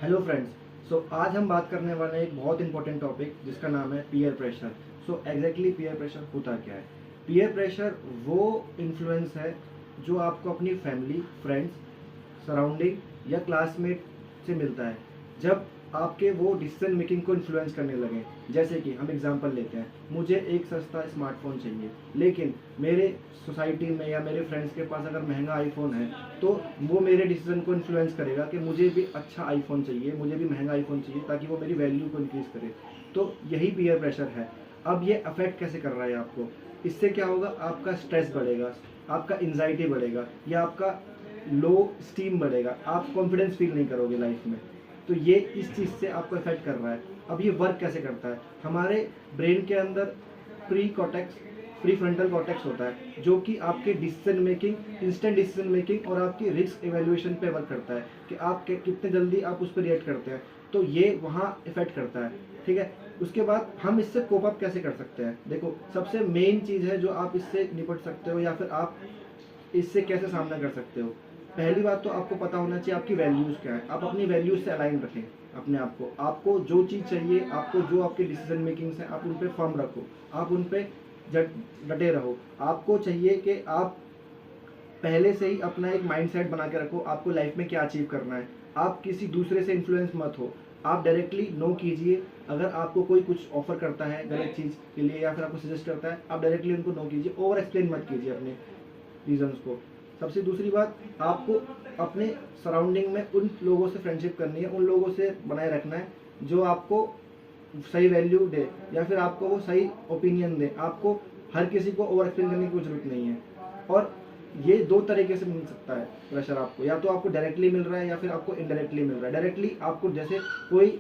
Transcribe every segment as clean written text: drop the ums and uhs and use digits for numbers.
Hello friends. आज हम बात करने वाले हैं एक बहुत इंपॉर्टेंट टॉपिक जिसका नाम है peer pressure. Exactly peer pressure होता क्या है? पीयर प्रेशर वो इन्फ्लुएंस है जो आपको अपनी फैमिली, फ्रेंड्स, सराउंडिंग या क्लासमेट से मिलता है जब आपके वो डिसीजन मेकिंग को इन्फ्लुएंस करने लगे। जैसे कि हम एग्जांपल लेते हैं, मुझे एक सस्ता स्मार्टफोन चाहिए, लेकिन मेरे सोसाइटी में या मेरे फ्रेंड्स के पास अगर महंगा आईफोन है तो वो मेरे डिसीजन को इन्फ्लुएंस करेगा कि मुझे भी अच्छा आईफोन चाहिए, मुझे भी महंगा आईफोन चाहिए ताकि वो मेरी वैल्यू को इंक्रीज़ करे। तो यही पीयर प्रेशर है। अब ये अफेक्ट कैसे कर रहा है आपको? इससे क्या होगा? आपका स्ट्रेस बढ़ेगा, आपका एंजाइटी बढ़ेगा या आपका लो स्टीम बढ़ेगा, आप कॉन्फिडेंस फील नहीं करोगे लाइफ में। तो ये इस चीज़ से आपको इफेक्ट कर रहा है। अब ये वर्क कैसे करता है? हमारे ब्रेन के अंदर प्री फ्रंटल कॉर्टेक्स होता है जो कि आपके decision making, instant decision making और आपकी रिस्क इवेल्युएशन पे वर्क करता है कि आप कितने जल्दी आप उस पर रिएक्ट करते हैं। तो ये वहाँ इफेक्ट करता है, ठीक है। उसके बाद हम इससे कोप अप कैसे कर सकते हैं? देखो, सबसे मेन चीज़ है जो आप इससे निपट सकते हो या फिर आप इससे कैसे सामना कर सकते हो। पहली बात तो आपको पता होना चाहिए आपकी वैल्यूज़ क्या है। आप अपनी वैल्यूज़ से अलाइन रखें अपने आप को। आपको जो चीज़ चाहिए, आपको जो आपके डिसीजन मेकिंग्स हैं, आप उन पे फर्म रखो, आप उन पे डटे रहो। आपको चाहिए कि आप पहले से ही अपना एक माइंडसेट बना के रखो, आपको लाइफ में क्या अचीव करना है। आप किसी दूसरे से इन्फ्लुएंस मत हो, आप डायरेक्टली नो कीजिए। अगर आपको कोई कुछ ऑफर करता है गलत चीज़ के लिए या फिर आपको सजेस्ट करता है, आप डायरेक्टली उनको नो कीजिए, ओवर एक्सप्लेन मत कीजिए अपने रीजंस को। सबसे दूसरी बात, आपको अपने सराउंडिंग में उन लोगों से फ्रेंडशिप करनी है, उन लोगों से बनाए रखना है जो आपको सही वैल्यू दे या फिर आपको वो सही ओपिनियन दे। आपको हर किसी को ओवर एक्सप्लेन करने की कोई जरूरत नहीं है। और ये दो तरीके से मिल सकता है प्रेशर आपको, या तो आपको डायरेक्टली मिल रहा है या फिर आपको इनडायरेक्टली मिल रहा है। डायरेक्टली आपको, जैसे कोई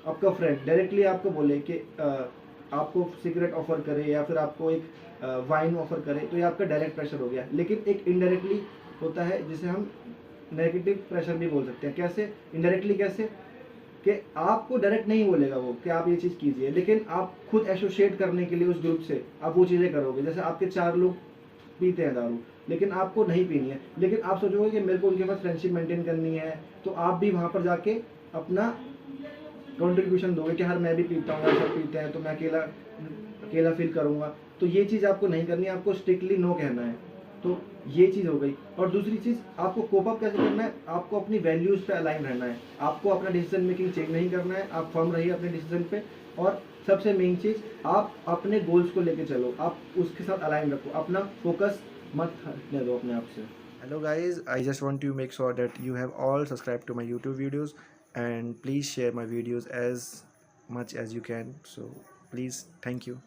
आपका फ्रेंड डायरेक्टली आपको बोले कि आपको सिगरेट ऑफर करे या फिर आपको एक वाइन ऑफर करे, तो ये आपका डायरेक्ट प्रेशर हो गया। लेकिन एक इनडायरेक्टली होता है जिसे हम नेगेटिव प्रेशर भी बोल सकते हैं। कैसे इनडायरेक्टली? कैसे कि आपको डायरेक्ट नहीं बोलेगा वो कि आप ये चीज़ कीजिए, लेकिन आप खुद एसोसिएट करने के लिए उस ग्रुप से आप वो चीज़ें करोगे। जैसे आपके 4 लोग पीते हैं दारू, लेकिन आपको नहीं पीनी है, लेकिन आप सोचोगे कि मेरे को उनके पास फ्रेंडशिप मेंटेन करनी है, तो आप भी वहाँ पर जाके अपना कंट्रीब्यूशन दोगे कि हर मैं भी पीता हूँ, सब पीते हैं तो मैं अकेला अकेला फील करूँगा। तो ये चीज़ आपको नहीं करनी है, आपको स्ट्रिक्टली नो कहना है। तो ये चीज़ हो गई। और दूसरी चीज़, आपको कोप अप कैसे करना है? आपको अपनी वैल्यूज़ पे अलाइन रहना है। आपको अपना डिसीजन मेकिंग चेंज नहीं करना है, आप फर्म रहिए अपने डिसीजन पे। और सबसे मेन चीज़, आप अपने गोल्स को लेके चलो, आप उसके साथ अलाइन रखो, अपना फोकस मत हटने दो अपने आप से। Hello guys, I just want to make sure that you have all subscribed to my YouTube videos and please share my videos as much as you can. So please, thank you.